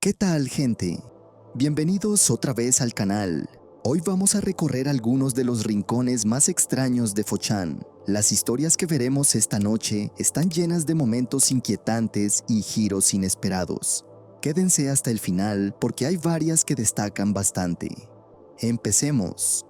¿Qué tal, gente? Bienvenidos otra vez al canal. Hoy vamos a recorrer algunos de los rincones más extraños de Fo-Chan. Las historias que veremos esta noche están llenas de momentos inquietantes y giros inesperados. Quédense hasta el final porque hay varias que destacan bastante. Empecemos.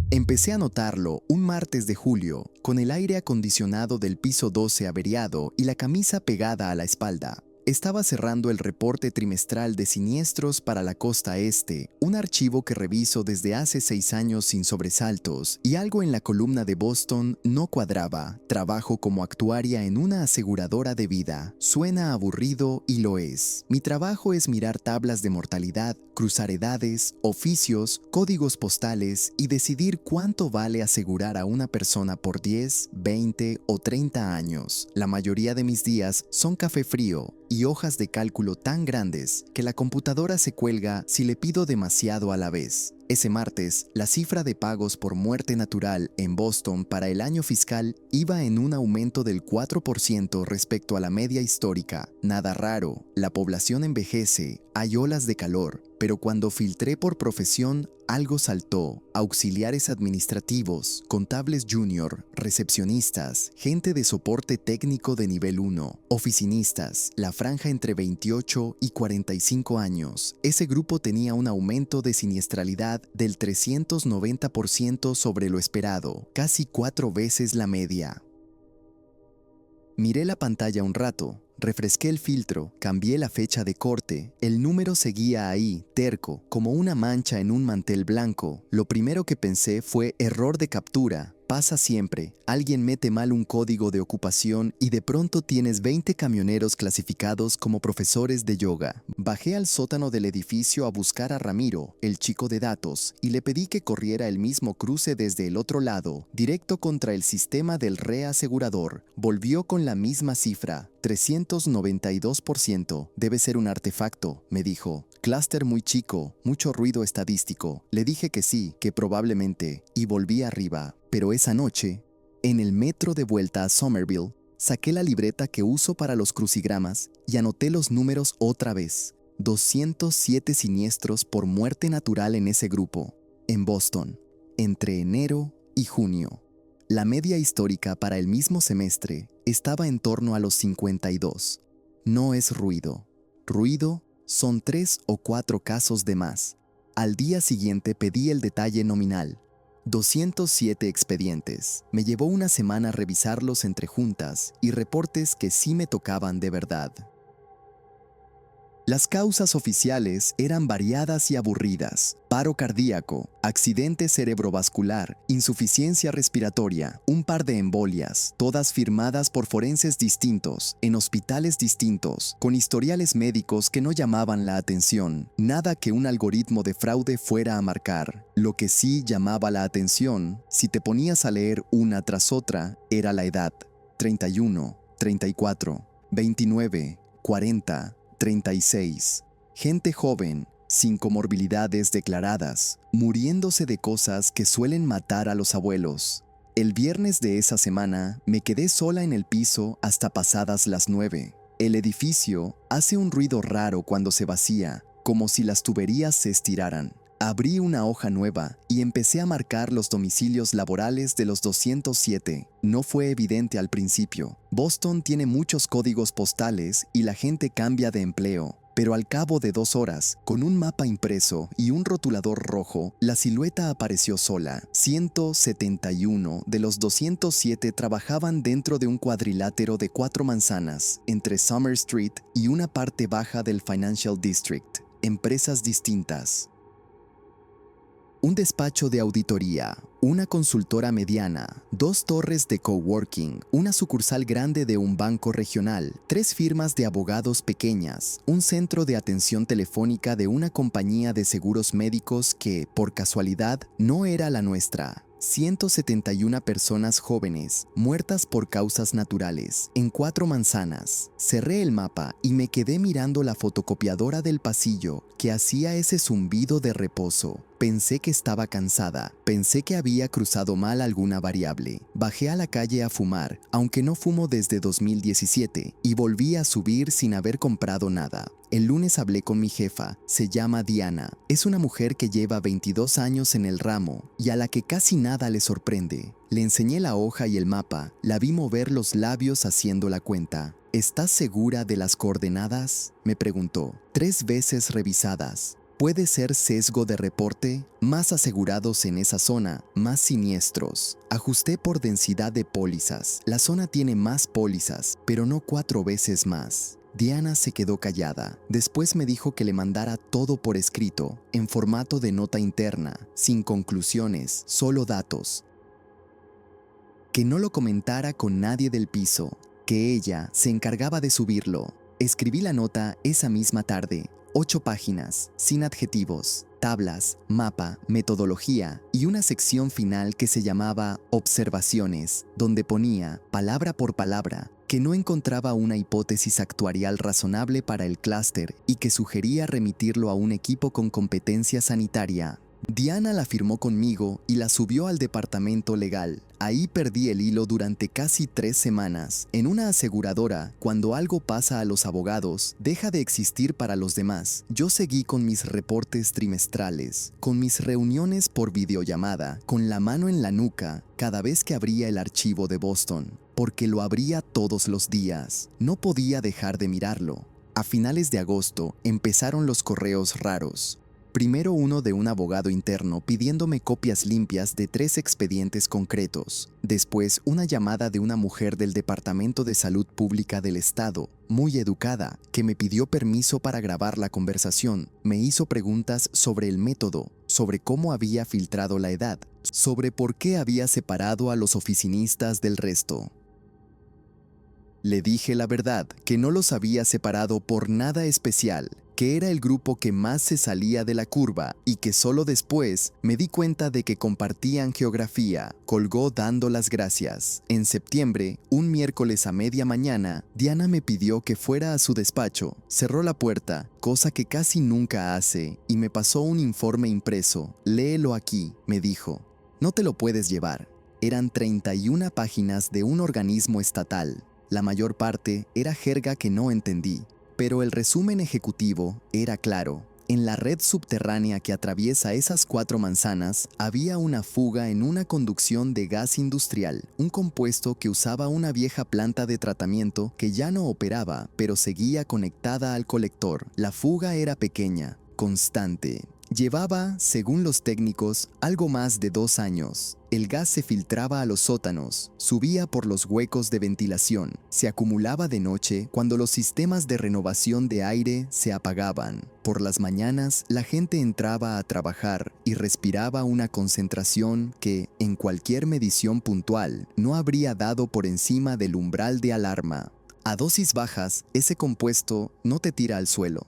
Empecé a notarlo un martes de julio, con el aire acondicionado del piso 12 averiado y la camisa pegada a la espalda. Estaba cerrando el reporte trimestral de siniestros para la costa este, un archivo que reviso desde hace 6 años sin sobresaltos, y algo en la columna de Boston no cuadraba. Trabajo como actuaria en una aseguradora de vida. Suena aburrido y lo es. Mi trabajo es mirar tablas de mortalidad, cruzar edades, oficios, códigos postales y decidir cuánto vale asegurar a una persona por 10, 20 o 30 años. La mayoría de mis días son café frío y hojas de cálculo tan grandes que la computadora se cuelga si le pido demasiado a la vez. Ese martes, la cifra de pagos por muerte natural en Boston para el año fiscal iba en un aumento del 4% respecto a la media histórica. Nada raro, la población envejece, hay olas de calor, pero cuando filtré por profesión, algo saltó. Auxiliares administrativos, contables junior, recepcionistas, gente de soporte técnico de nivel 1, oficinistas, la franja entre 28 y 45 años. Ese grupo tenía un aumento de siniestralidad del 390% sobre lo esperado, casi 4 veces la media. Miré la pantalla un rato, refresqué el filtro, cambié la fecha de corte, el número seguía ahí, terco, como una mancha en un mantel blanco. Lo primero que pensé fue error de captura. Pasa siempre, alguien mete mal un código de ocupación y de pronto tienes 20 camioneros clasificados como profesores de yoga. Bajé al sótano del edificio a buscar a Ramiro, el chico de datos, y le pedí que corriera el mismo cruce desde el otro lado, directo contra el sistema del reasegurador. Volvió con la misma cifra, 392%. Debe ser un artefacto, me dijo. Clúster muy chico, mucho ruido estadístico. Le dije que sí, que probablemente, y volví arriba. Pero esa noche, en el metro de vuelta a Somerville, saqué la libreta que uso para los crucigramas y anoté los números otra vez. 207 siniestros por muerte natural en ese grupo, en Boston, entre enero y junio. La media histórica para el mismo semestre estaba en torno a los 52. No es ruido. Ruido son 3 o 4 casos de más. Al día siguiente pedí el detalle nominal. 207 expedientes. Me llevó una semana revisarlos entre juntas y reportes que sí me tocaban de verdad. Las causas oficiales eran variadas y aburridas: paro cardíaco, accidente cerebrovascular, insuficiencia respiratoria, un par de embolias, todas firmadas por forenses distintos, en hospitales distintos, con historiales médicos que no llamaban la atención, nada que un algoritmo de fraude fuera a marcar. Lo que sí llamaba la atención, si te ponías a leer una tras otra, era la edad: 31, 34, 29, 40, 36. Gente joven, sin comorbilidades declaradas, muriéndose de cosas que suelen matar a los abuelos. El viernes de esa semana me quedé sola en el piso hasta pasadas las 9. El edificio hace un ruido raro cuando se vacía, como si las tuberías se estiraran. Abrí una hoja nueva y empecé a marcar los domicilios laborales de los 207. No fue evidente al principio. Boston tiene muchos códigos postales y la gente cambia de empleo. Pero al cabo de 2 horas, con un mapa impreso y un rotulador rojo, la silueta apareció sola. 171 de los 207 trabajaban dentro de un cuadrilátero de 4 manzanas, entre Summer Street y una parte baja del Financial District. Empresas distintas. Un despacho de auditoría, una consultora mediana, 2 torres de coworking, una sucursal grande de un banco regional, 3 firmas de abogados pequeñas, un centro de atención telefónica de una compañía de seguros médicos que, por casualidad, no era la nuestra. 171 personas jóvenes, muertas por causas naturales, en 4 manzanas. Cerré el mapa y me quedé mirando la fotocopiadora del pasillo que hacía ese zumbido de reposo. Pensé que estaba cansada, pensé que había cruzado mal alguna variable. Bajé a la calle a fumar, aunque no fumo desde 2017, y volví a subir sin haber comprado nada. El lunes hablé con mi jefa, se llama Diana. Es una mujer que lleva 22 años en el ramo y a la que casi nada le sorprende. Le enseñé la hoja y el mapa, la vi mover los labios haciendo la cuenta. ¿Estás segura de las coordenadas?, me preguntó. 3 veces revisadas. ¿Puede ser sesgo de reporte? Más asegurados en esa zona, más siniestros. Ajusté por densidad de pólizas. La zona tiene más pólizas, pero no 4 veces más. Diana se quedó callada. Después me dijo que le mandara todo por escrito, en formato de nota interna, sin conclusiones, solo datos. Que no lo comentara con nadie del piso, que ella se encargaba de subirlo. Escribí la nota esa misma tarde. 8 páginas, sin adjetivos, tablas, mapa, metodología y una sección final que se llamaba Observaciones, donde ponía, palabra por palabra, que no encontraba una hipótesis actuarial razonable para el clúster y que sugería remitirlo a un equipo con competencia sanitaria. Diana la firmó conmigo y la subió al departamento legal. Ahí perdí el hilo durante casi 3 semanas. En una aseguradora, cuando algo pasa a los abogados, deja de existir para los demás. Yo seguí con mis reportes trimestrales, con mis reuniones por videollamada, con la mano en la nuca, cada vez que abría el archivo de Boston, porque lo abría todos los días. No podía dejar de mirarlo. A finales de agosto empezaron los correos raros. Primero uno de un abogado interno pidiéndome copias limpias de 3 expedientes concretos. Después una llamada de una mujer del Departamento de Salud Pública del Estado, muy educada, que me pidió permiso para grabar la conversación. Me hizo preguntas sobre el método, sobre cómo había filtrado la edad, sobre por qué había separado a los oficinistas del resto. Le dije la verdad, que no los había separado por nada especial, que era el grupo que más se salía de la curva y que solo después me di cuenta de que compartían geografía. Colgó dando las gracias. En septiembre, un miércoles a media mañana, Diana me pidió que fuera a su despacho. Cerró la puerta, cosa que casi nunca hace, y me pasó un informe impreso. Léelo aquí, me dijo. No te lo puedes llevar. Eran 31 páginas de un organismo estatal. La mayor parte era jerga que no entendí. Pero el resumen ejecutivo era claro. En la red subterránea que atraviesa esas 4 manzanas, había una fuga en una conducción de gas industrial, un compuesto que usaba una vieja planta de tratamiento que ya no operaba, pero seguía conectada al colector. La fuga era pequeña, constante. Llevaba, según los técnicos, algo más de 2 años. El gas se filtraba a los sótanos, subía por los huecos de ventilación, se acumulaba de noche cuando los sistemas de renovación de aire se apagaban. Por las mañanas, la gente entraba a trabajar y respiraba una concentración que, en cualquier medición puntual, no habría dado por encima del umbral de alarma. A dosis bajas, ese compuesto no te tira al suelo.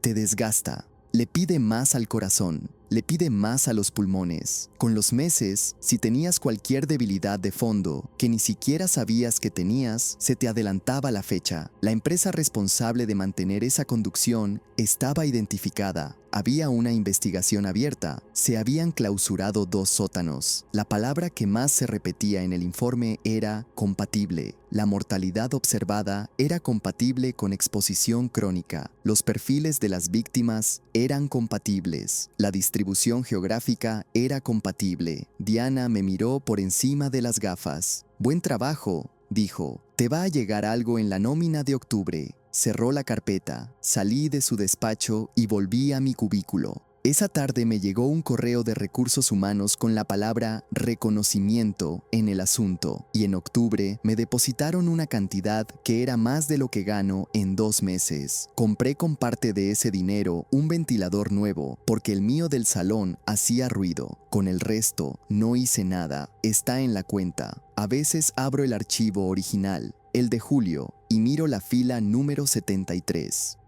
Te desgasta. Le pide más al corazón, le pide más a los pulmones. Con los meses, si tenías cualquier debilidad de fondo que ni siquiera sabías que tenías, se te adelantaba la fecha. La empresa responsable de mantener esa conducción estaba identificada. Había una investigación abierta. Se habían clausurado 2 sótanos. La palabra que más se repetía en el informe era compatible. La mortalidad observada era compatible con exposición crónica. Los perfiles de las víctimas eran compatibles. La distribución geográfica era compatible. Diana me miró por encima de las gafas. Buen trabajo, dijo. Te va a llegar algo en la nómina de octubre. Cerró la carpeta, salí de su despacho y volví a mi cubículo. Esa tarde me llegó un correo de recursos humanos con la palabra reconocimiento en el asunto, y en octubre me depositaron una cantidad que era más de lo que gano en 2 meses. Compré con parte de ese dinero un ventilador nuevo, porque el mío del salón hacía ruido. Con el resto no hice nada, está en la cuenta. A veces abro el archivo original, el de julio, y miro la fila número 73.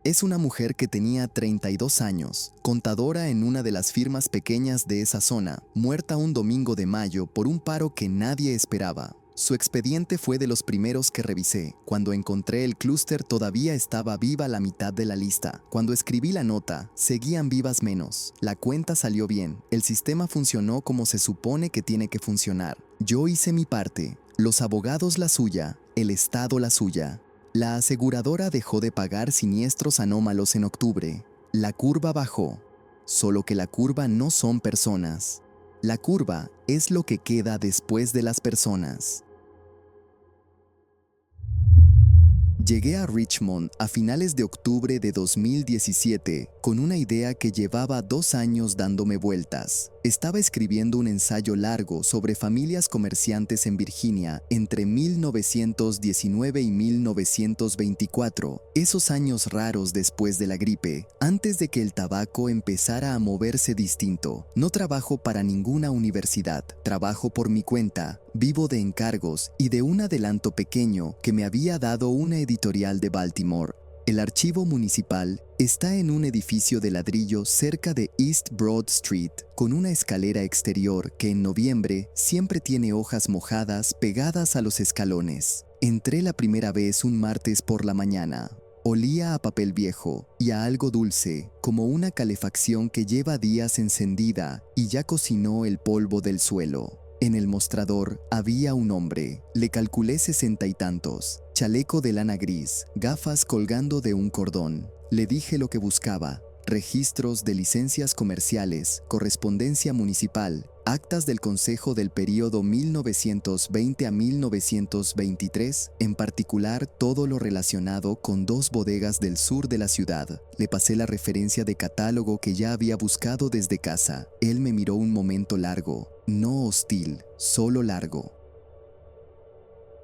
Es una mujer que tenía 32 años, contadora en una de las firmas pequeñas de esa zona, muerta un domingo de mayo por un paro que nadie esperaba. Su expediente fue de los primeros que revisé. Cuando encontré el clúster todavía estaba viva la mitad de la lista. Cuando escribí la nota, seguían vivas menos. La cuenta salió bien. El sistema funcionó como se supone que tiene que funcionar. Yo hice mi parte. Los abogados la suya. El Estado la suya. La aseguradora dejó de pagar siniestros anómalos en octubre. La curva bajó. Solo que la curva no son personas. La curva es lo que queda después de las personas. Llegué a Richmond a finales de octubre de 2017 con una idea que llevaba 2 años dándome vueltas. Estaba escribiendo un ensayo largo sobre familias comerciantes en Virginia entre 1919 y 1924, esos años raros después de la gripe, antes de que el tabaco empezara a moverse distinto. No trabajo para ninguna universidad, trabajo por mi cuenta, vivo de encargos y de un adelanto pequeño que me había dado una editorial de Baltimore. El archivo municipal está en un edificio de ladrillo cerca de East Broad Street, con una escalera exterior que en noviembre siempre tiene hojas mojadas pegadas a los escalones. Entré la primera vez un martes por la mañana. Olía a papel viejo y a algo dulce, como una calefacción que lleva días encendida y ya cocinó el polvo del suelo. En el mostrador había un hombre, le calculé 60 y tantos, chaleco de lana gris, gafas colgando de un cordón. Le dije lo que buscaba: registros de licencias comerciales, correspondencia municipal, actas del Consejo del período 1920 a 1923, en particular todo lo relacionado con 2 bodegas del sur de la ciudad. Le pasé la referencia de catálogo que ya había buscado desde casa. Él me miró un momento largo, no hostil, solo largo.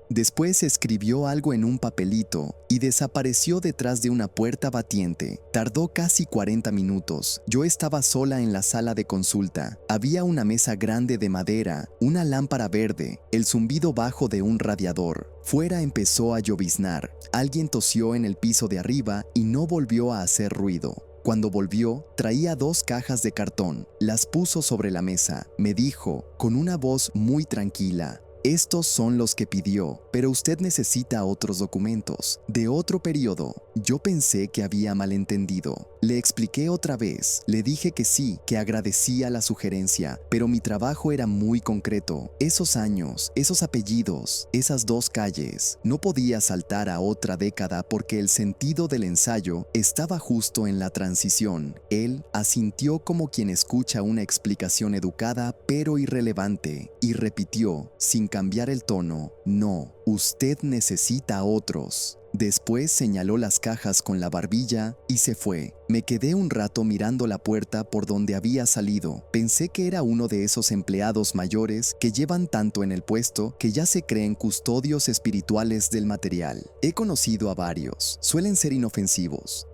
Después escribió algo en un papelito y desapareció detrás de una puerta batiente. Tardó casi 40 minutos. Yo estaba sola en la sala de consulta. Había una mesa grande de madera, una lámpara verde, el zumbido bajo de un radiador. Fuera empezó a lloviznar. Alguien tosió en el piso de arriba y no volvió a hacer ruido. Cuando volvió, traía 2 cajas de cartón. Las puso sobre la mesa. Me dijo, con una voz muy tranquila: estos son los que pidió, pero usted necesita otros documentos, de otro periodo. Yo pensé que había malentendido. Le expliqué otra vez, le dije que sí, que agradecía la sugerencia, pero mi trabajo era muy concreto. Esos años, esos apellidos, esas 2 calles. No podía saltar a otra década porque el sentido del ensayo estaba justo en la transición. Él asintió como quien escucha una explicación educada pero irrelevante, y repitió, sin cambiar el tono: no, usted necesita otros. Después señaló las cajas con la barbilla y se fue. Me quedé un rato mirando la puerta por donde había salido. Pensé que era uno de esos empleados mayores que llevan tanto en el puesto que ya se creen custodios espirituales del material. He conocido a varios. Suelen ser inofensivos.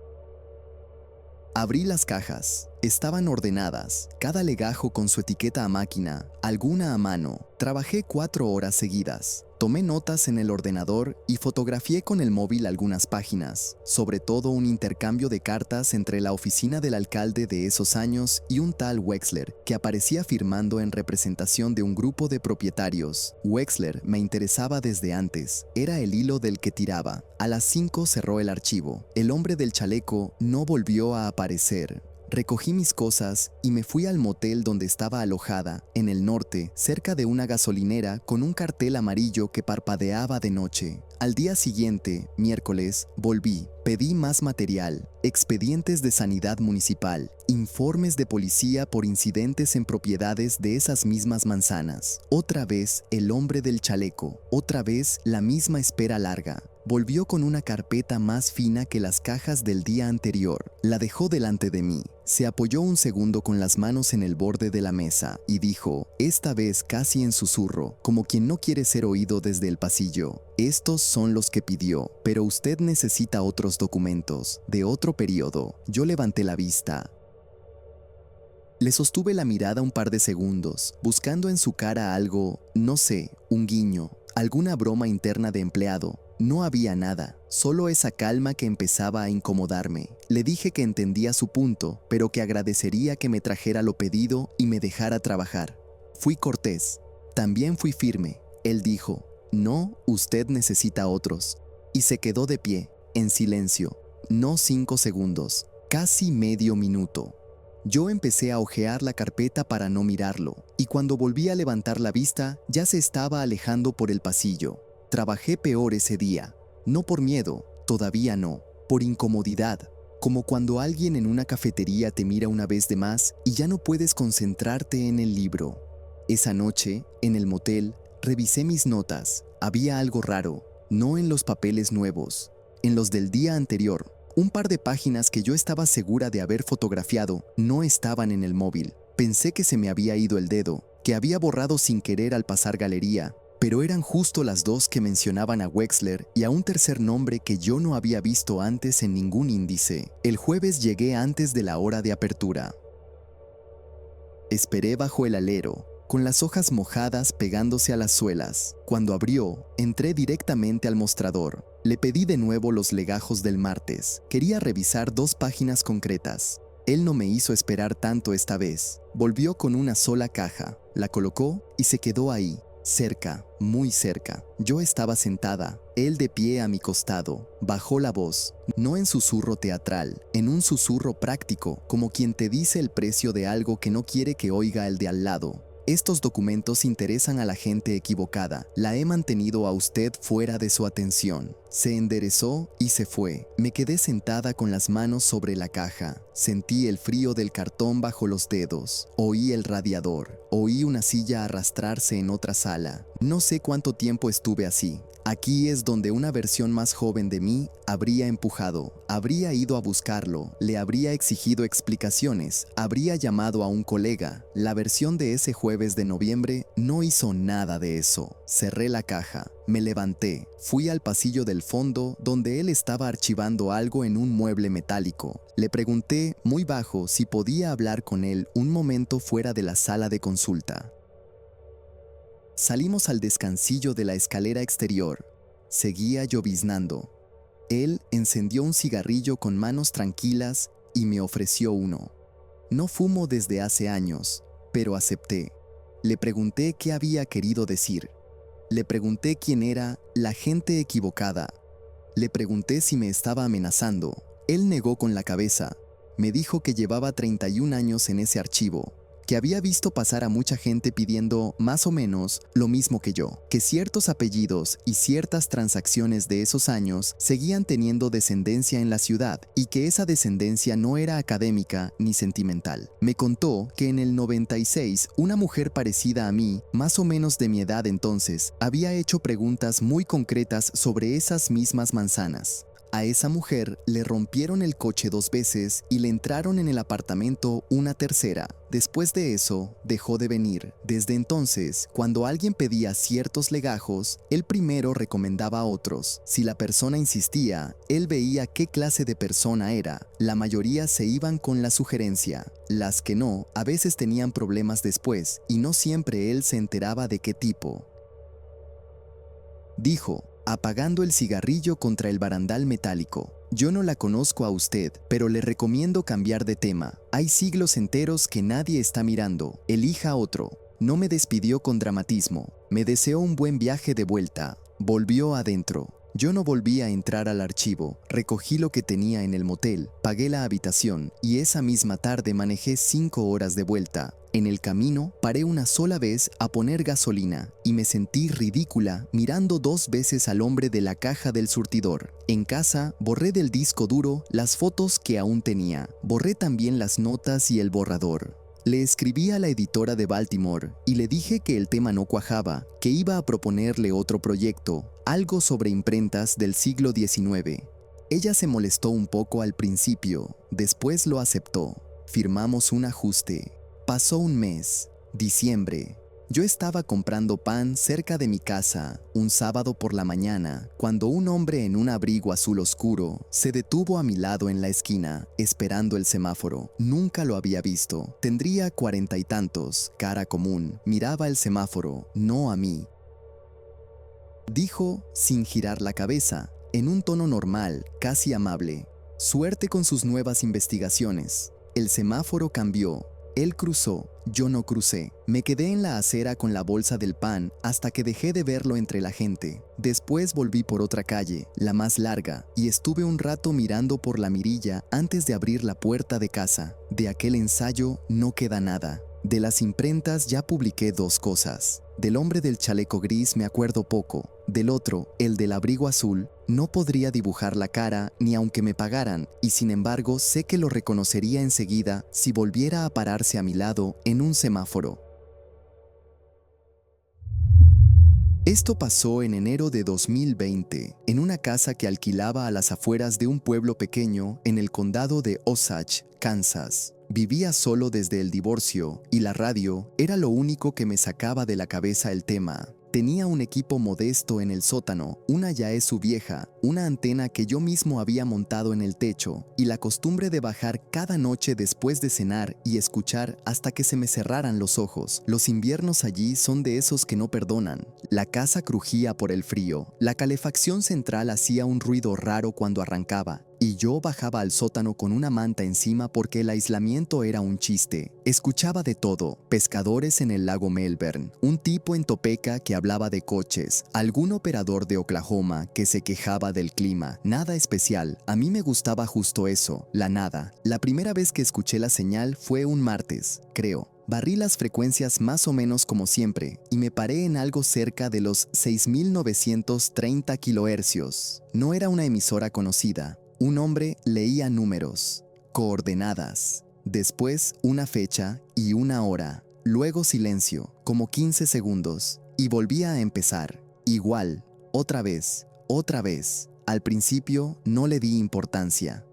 Abrí las cajas. Estaban ordenadas, cada legajo con su etiqueta a máquina, alguna a mano. Trabajé 4 horas seguidas. Tomé notas en el ordenador y fotografié con el móvil algunas páginas, sobre todo un intercambio de cartas entre la oficina del alcalde de esos años y un tal Wexler, que aparecía firmando en representación de un grupo de propietarios. Wexler me interesaba desde antes, era el hilo del que tiraba. A las 5 cerró el archivo. El hombre del chaleco no volvió a aparecer. Recogí mis cosas y me fui al motel donde estaba alojada, en el norte, cerca de una gasolinera con un cartel amarillo que parpadeaba de noche. Al día siguiente, miércoles, volví. Pedí más material, expedientes de sanidad municipal, informes de policía por incidentes en propiedades de esas mismas manzanas. Otra vez el hombre del chaleco, otra vez la misma espera larga. Volvió con una carpeta más fina que las cajas del día anterior. La dejó delante de mí. Se apoyó un segundo con las manos en el borde de la mesa y dijo, esta vez casi en susurro, como quien no quiere ser oído desde el pasillo: estos son los que pidió, pero usted necesita otros documentos, de otro periodo. Yo levanté la vista. Le sostuve la mirada un par de segundos, buscando en su cara algo, no sé, un guiño, alguna broma interna de empleado. No había nada, solo esa calma que empezaba a incomodarme. Le dije que entendía su punto, pero que agradecería que me trajera lo pedido y me dejara trabajar. Fui cortés. También fui firme. Él dijo, No, usted necesita otros. Y se quedó de pie, en silencio. No 5 segundos, casi medio minuto. Yo empecé a hojear la carpeta para no mirarlo, y cuando volví a levantar la vista, ya se estaba alejando por el pasillo. Trabajé peor ese día. No por miedo, todavía no, por incomodidad. Como cuando alguien en una cafetería te mira una vez de más y ya no puedes concentrarte en el libro. Esa noche, en el motel, revisé mis notas. Había algo raro, no en los papeles nuevos, en los del día anterior. Un par de páginas que yo estaba segura de haber fotografiado no estaban en el móvil. Pensé que se me había ido el dedo, que había borrado sin querer al pasar galería, pero eran justo las dos que mencionaban a Wexler y a un tercer nombre que yo no había visto antes en ningún índice. El jueves llegué antes de la hora de apertura. Esperé bajo el alero, con las hojas mojadas pegándose a las suelas. Cuando abrió, entré directamente al mostrador. Le pedí de nuevo los legajos del martes. Quería revisar 2 páginas concretas. Él no me hizo esperar tanto esta vez. Volvió con una sola caja, la colocó y se quedó ahí, cerca, muy cerca. Yo estaba sentada, él de pie a mi costado. Bajó la voz, no en susurro teatral, en un susurro práctico, como quien te dice el precio de algo que no quiere que oiga el de al lado. Estos documentos interesan a la gente equivocada. La he mantenido a usted fuera de su atención. Se enderezó y se fue. Me quedé sentada con las manos sobre la caja. Sentí el frío del cartón bajo los dedos. Oí el radiador. Oí una silla arrastrarse en otra sala. No sé cuánto tiempo estuve así. Aquí es donde una versión más joven de mí habría empujado, habría ido a buscarlo, le habría exigido explicaciones, habría llamado a un colega. La versión de ese jueves de noviembre no hizo nada de eso. Cerré la caja, me levanté, fui al pasillo del fondo donde él estaba archivando algo en un mueble metálico. Le pregunté muy bajo si podía hablar con él un momento fuera de la sala de consulta. Salimos al descansillo de la escalera exterior. Seguía lloviznando. Él encendió un cigarrillo con manos tranquilas y me ofreció uno. No fumo desde hace años, pero acepté. Le pregunté qué había querido decir. Le pregunté quién era la gente equivocada. Le pregunté si me estaba amenazando. Él negó con la cabeza. Me dijo que llevaba 31 años en ese archivo, que había visto pasar a mucha gente pidiendo más o menos lo mismo que yo, que ciertos apellidos y ciertas transacciones de esos años seguían teniendo descendencia en la ciudad y que esa descendencia no era académica ni sentimental. Me contó que en el 96 una mujer parecida a mí, más o menos de mi edad entonces, había hecho preguntas muy concretas sobre esas mismas manzanas. A esa mujer le rompieron el coche 2 veces y le entraron en el apartamento una tercera. Después de eso, dejó de venir. Desde entonces, cuando alguien pedía ciertos legajos, él primero recomendaba a otros. Si la persona insistía, él veía qué clase de persona era. La mayoría se iban con la sugerencia. Las que no, a veces tenían problemas después, y no siempre él se enteraba de qué tipo. Dijo, apagando el cigarrillo contra el barandal metálico. Yo no la conozco a usted, pero le recomiendo cambiar de tema. Hay siglos enteros que nadie está mirando. Elija otro. No me despidió con dramatismo. Me deseó un buen viaje de vuelta. Volvió adentro. Yo no volví a entrar al archivo. Recogí lo que tenía en el motel, pagué la habitación y esa misma tarde manejé 5 horas de vuelta. En el camino paré una sola vez a poner gasolina y me sentí ridícula mirando 2 veces al hombre de la caja del surtidor. En casa borré del disco duro las fotos que aún tenía. Borré también las notas y el borrador. Le escribí a la editora de Baltimore y le dije que el tema no cuajaba, que iba a proponerle otro proyecto, algo sobre imprentas del siglo XIX. Ella se molestó un poco al principio, después lo aceptó. Firmamos un ajuste. Pasó un mes, diciembre. Yo estaba comprando pan cerca de mi casa, un sábado por la mañana, cuando un hombre en un abrigo azul oscuro se detuvo a mi lado en la esquina, esperando el semáforo. Nunca lo había visto. Tendría 40 y tantos, cara común. Miraba el semáforo, no a mí. Dijo, sin girar la cabeza, en un tono normal, casi amable: suerte con sus nuevas investigaciones. El semáforo cambió. Él cruzó, yo no crucé. Me quedé en la acera con la bolsa del pan hasta que dejé de verlo entre la gente. Después volví por otra calle, la más larga, y estuve un rato mirando por la mirilla antes de abrir la puerta de casa. De aquel ensayo no queda nada. De las imprentas ya publiqué 2 cosas. Del hombre del chaleco gris me acuerdo poco. Del otro, el del abrigo azul, no podría dibujar la cara ni aunque me pagaran, y sin embargo sé que lo reconocería enseguida si volviera a pararse a mi lado en un semáforo. Esto pasó en enero de 2020, en una casa que alquilaba a las afueras de un pueblo pequeño en el condado de Osage, Kansas. Vivía solo desde el divorcio y la radio era lo único que me sacaba de la cabeza el tema. Tenía un equipo modesto en el sótano, una Yaesu vieja, una antena que yo mismo había montado en el techo y la costumbre de bajar cada noche después de cenar y escuchar hasta que se me cerraran los ojos. Los inviernos allí son de esos que no perdonan. La casa crujía por el frío, la calefacción central hacía un ruido raro cuando arrancaba, y yo bajaba al sótano con una manta encima porque el aislamiento era un chiste. Escuchaba de todo: pescadores en el lago Melbourne, un tipo en Topeka que hablaba de coches, algún operador de Oklahoma que se quejaba del clima. Nada especial, a mí me gustaba justo eso, la nada. La primera vez que escuché la señal fue un martes, creo. Barrí las frecuencias más o menos como siempre y me paré en algo cerca de los 6.930 kHz. No era una emisora conocida. Un hombre leía números, coordenadas, después una fecha y una hora, luego silencio, como 15 segundos, y volvía a empezar. Igual, otra vez, otra vez. Al principio no le di importancia.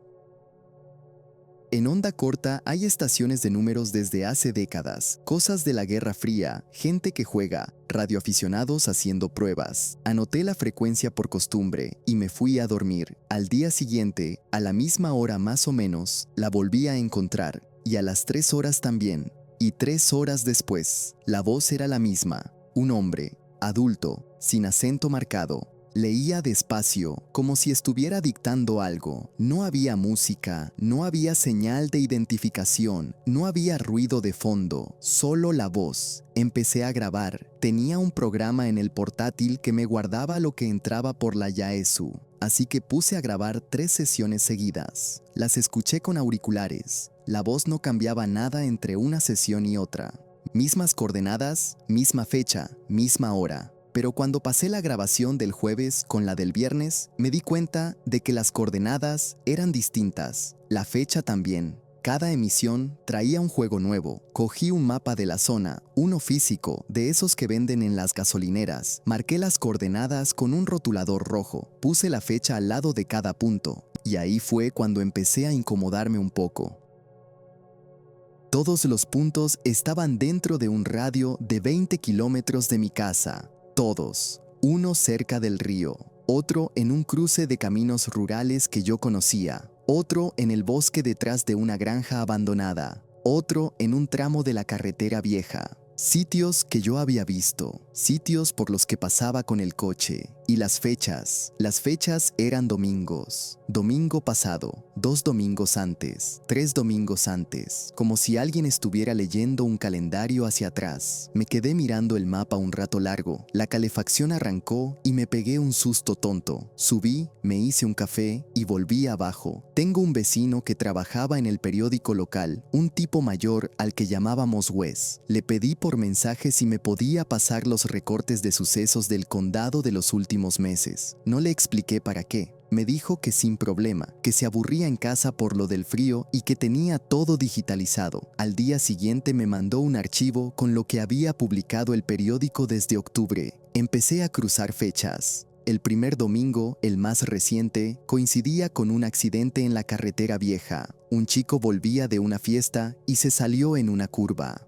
En onda corta hay estaciones de números desde hace décadas, cosas de la Guerra Fría, gente que juega, radioaficionados haciendo pruebas. Anoté la frecuencia por costumbre y me fui a dormir. Al día siguiente, a la misma hora más o menos, la volví a encontrar, y a las 3 horas también. Y 3 horas después, la voz era la misma. Un hombre, adulto, sin acento marcado. Leía despacio, como si estuviera dictando algo. No había música, no había señal de identificación, no había ruido de fondo, solo la voz. Empecé a grabar. Tenía un programa en el portátil que me guardaba lo que entraba por la Yaesu, así que puse a grabar 3 sesiones seguidas. Las escuché con auriculares. La voz no cambiaba nada entre una sesión y otra. Mismas coordenadas, misma fecha, misma hora. Pero cuando pasé la grabación del jueves con la del viernes, me di cuenta de que las coordenadas eran distintas, la fecha también. Cada emisión traía un juego nuevo. Cogí un mapa de la zona, uno físico, de esos que venden en las gasolineras. Marqué las coordenadas con un rotulador rojo, puse la fecha al lado de cada punto, y ahí fue cuando empecé a incomodarme un poco. Todos los puntos estaban dentro de un radio de 20 kilómetros de mi casa. Todos, uno cerca del río, otro en un cruce de caminos rurales que yo conocía, otro en el bosque detrás de una granja abandonada, otro en un tramo de la carretera vieja. Sitios que yo había visto, sitios por los que pasaba con el coche. Y las fechas eran domingos. Domingo pasado, 2 domingos antes, 3 domingos antes, como si alguien estuviera leyendo un calendario hacia atrás. Me quedé mirando el mapa un rato largo. La calefacción arrancó y me pegué un susto tonto. Subí, me hice un café y volví abajo. Tengo un vecino que trabajaba en el periódico local, un tipo mayor al que llamábamos Wes. Le pedí por mensaje si me podía pasar los recortes de sucesos del condado de los últimos meses. No le expliqué para qué. Me dijo que sin problema, que se aburría en casa por lo del frío y que tenía todo digitalizado. Al día siguiente me mandó un archivo con lo que había publicado el periódico desde octubre. Empecé a cruzar fechas. El primer domingo, el más reciente, coincidía con un accidente en la carretera vieja. Un chico volvía de una fiesta y se salió en una curva.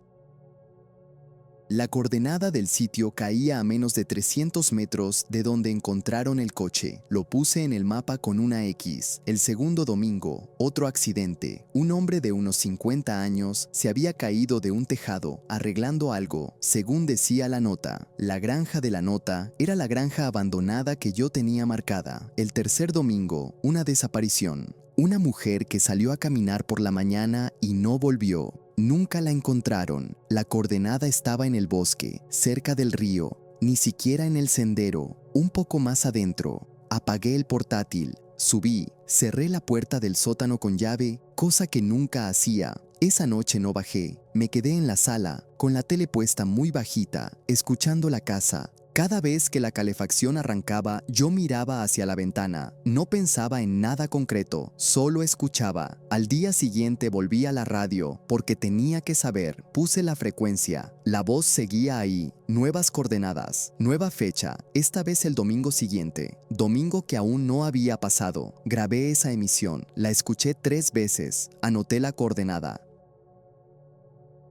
La coordenada del sitio caía a menos de 300 metros de donde encontraron el coche. Lo puse en el mapa con una X. El segundo domingo, otro accidente. Un hombre de unos 50 años se había caído de un tejado, arreglando algo, según decía la nota. La granja de la nota era la granja abandonada que yo tenía marcada. El tercer domingo, una desaparición. Una mujer que salió a caminar por la mañana y no volvió. Nunca la encontraron. La coordenada estaba en el bosque, cerca del río, ni siquiera en el sendero, un poco más adentro. Apagué el portátil, subí, cerré la puerta del sótano con llave, cosa que nunca hacía. Esa noche no bajé, me quedé en la sala, con la tele puesta muy bajita, escuchando la casa. Cada vez que la calefacción arrancaba, yo miraba hacia la ventana. No pensaba en nada concreto, solo escuchaba. Al día siguiente volví a la radio, porque tenía que saber. Puse la frecuencia. La voz seguía ahí. Nuevas coordenadas, nueva fecha, esta vez el domingo siguiente. Domingo que aún no había pasado. Grabé esa emisión, la escuché 3 veces. Anoté la coordenada.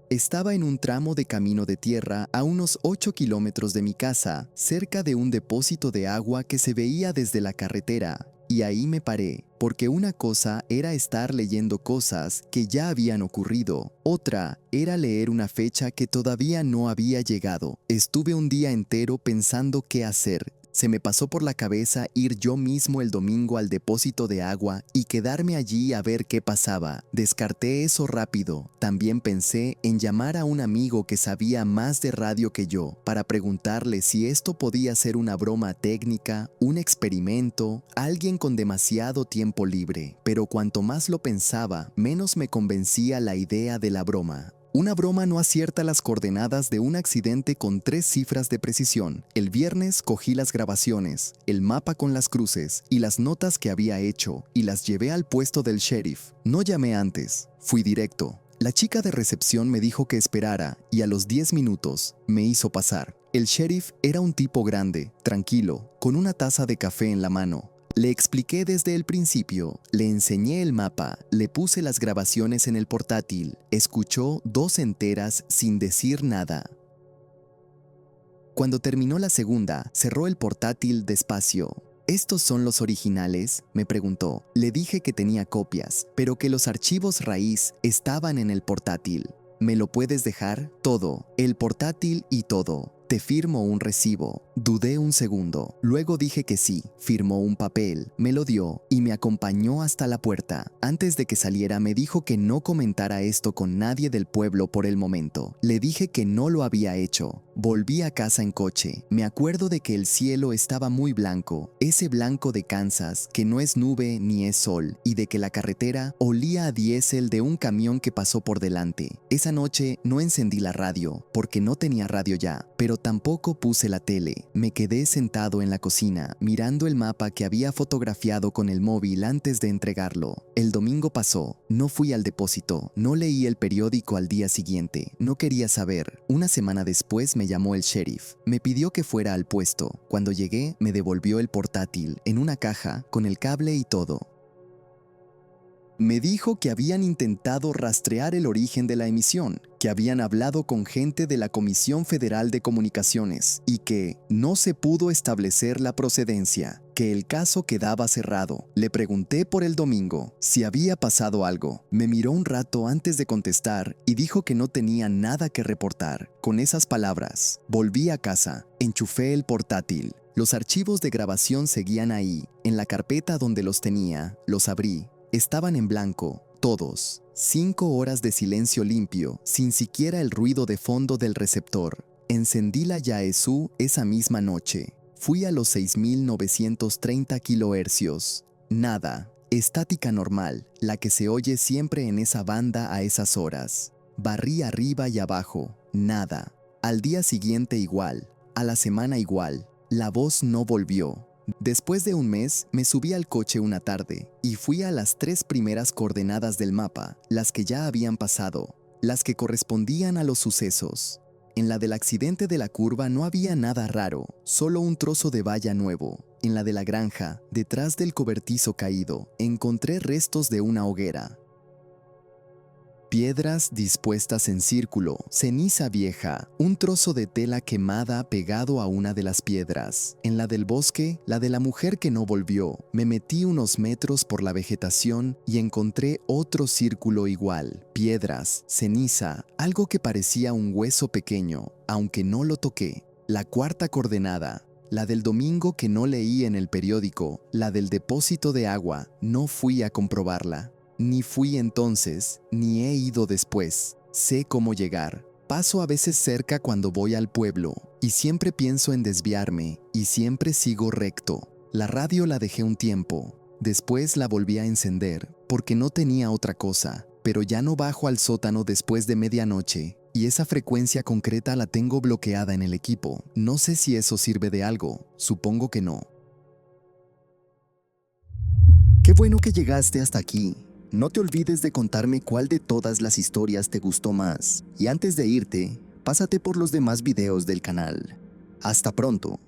Estaba en un tramo de camino de tierra a unos 8 kilómetros de mi casa, cerca de un depósito de agua que se veía desde la carretera, y ahí me paré, porque una cosa era estar leyendo cosas que ya habían ocurrido, otra era leer una fecha que todavía no había llegado. Estuve un día entero pensando qué hacer. Se me pasó por la cabeza ir yo mismo el domingo al depósito de agua y quedarme allí a ver qué pasaba. Descarté eso rápido. También pensé en llamar a un amigo que sabía más de radio que yo para preguntarle si esto podía ser una broma técnica, un experimento, alguien con demasiado tiempo libre. Pero cuanto más lo pensaba, menos me convencía la idea de la broma. Una broma no acierta las coordenadas de un accidente con 3 cifras de precisión. El viernes cogí las grabaciones, el mapa con las cruces y las notas que había hecho y las llevé al puesto del sheriff. No llamé antes, fui directo. La chica de recepción me dijo que esperara y a los 10 minutos me hizo pasar. El sheriff era un tipo grande, tranquilo, con una taza de café en la mano. Le expliqué desde el principio, le enseñé el mapa, le puse las grabaciones en el portátil, escuchó 2 enteras sin decir nada. Cuando terminó la segunda, cerró el portátil despacio. ¿Estos son los originales?, me preguntó. Le dije que tenía copias, pero que los archivos raíz estaban en el portátil. ¿Me lo puedes dejar? Todo, el portátil y todo. Te firmo un recibo. Dudé un segundo. Luego dije que sí. Firmó un papel, me lo dio y me acompañó hasta la puerta. Antes de que saliera me dijo que no comentara esto con nadie del pueblo por el momento. Le dije que no lo había hecho. Volví a casa en coche. Me acuerdo de que el cielo estaba muy blanco, ese blanco de Kansas que no es nube ni es sol, y de que la carretera olía a diésel de un camión que pasó por delante. Esa noche no encendí la radio, porque no tenía radio ya, pero tampoco puse la tele. Me quedé sentado en la cocina, mirando el mapa que había fotografiado con el móvil antes de entregarlo. El domingo pasó, no fui al depósito, no leí el periódico al día siguiente, no quería saber. Una semana después me llamó el sheriff, me pidió que fuera al puesto. Cuando llegué, me devolvió el portátil, en una caja, con el cable y todo. Me dijo que habían intentado rastrear el origen de la emisión, que habían hablado con gente de la Comisión Federal de Comunicaciones y que no se pudo establecer la procedencia, que el caso quedaba cerrado. Le pregunté por el domingo si había pasado algo. Me miró un rato antes de contestar y dijo que no tenía nada que reportar. Con esas palabras, volví a casa, enchufé el portátil. Los archivos de grabación seguían ahí, en la carpeta donde los tenía, los abrí. Estaban en blanco, todos. 5 horas de silencio limpio, sin siquiera el ruido de fondo del receptor. Encendí la Yaesu esa misma noche. Fui a los 6.930 kilohercios. Nada. Estática normal, la que se oye siempre en esa banda a esas horas. Barrí arriba y abajo. Nada. Al día siguiente igual. A la semana igual. La voz no volvió. Después de un mes, me subí al coche una tarde y fui a las 3 primeras coordenadas del mapa, las que ya habían pasado, las que correspondían a los sucesos. En la del accidente de la curva no había nada raro, solo un trozo de valla nuevo. En la de la granja, detrás del cobertizo caído, encontré restos de una hoguera. Piedras dispuestas en círculo, ceniza vieja, un trozo de tela quemada pegado a una de las piedras. En la del bosque, la de la mujer que no volvió, me metí unos metros por la vegetación y encontré otro círculo igual, piedras, ceniza, algo que parecía un hueso pequeño, aunque no lo toqué. La cuarta coordenada, la del domingo que no leí en el periódico, la del depósito de agua, no fui a comprobarla. Ni fui entonces, ni he ido después. Sé cómo llegar. Paso a veces cerca cuando voy al pueblo y siempre pienso en desviarme y siempre sigo recto. La radio la dejé un tiempo. Después la volví a encender porque no tenía otra cosa, pero ya no bajo al sótano después de medianoche y esa frecuencia concreta la tengo bloqueada en el equipo. No sé si eso sirve de algo, supongo que no. Qué bueno que llegaste hasta aquí. No te olvides de contarme cuál de todas las historias te gustó más. Y antes de irte, pásate por los demás videos del canal. Hasta pronto.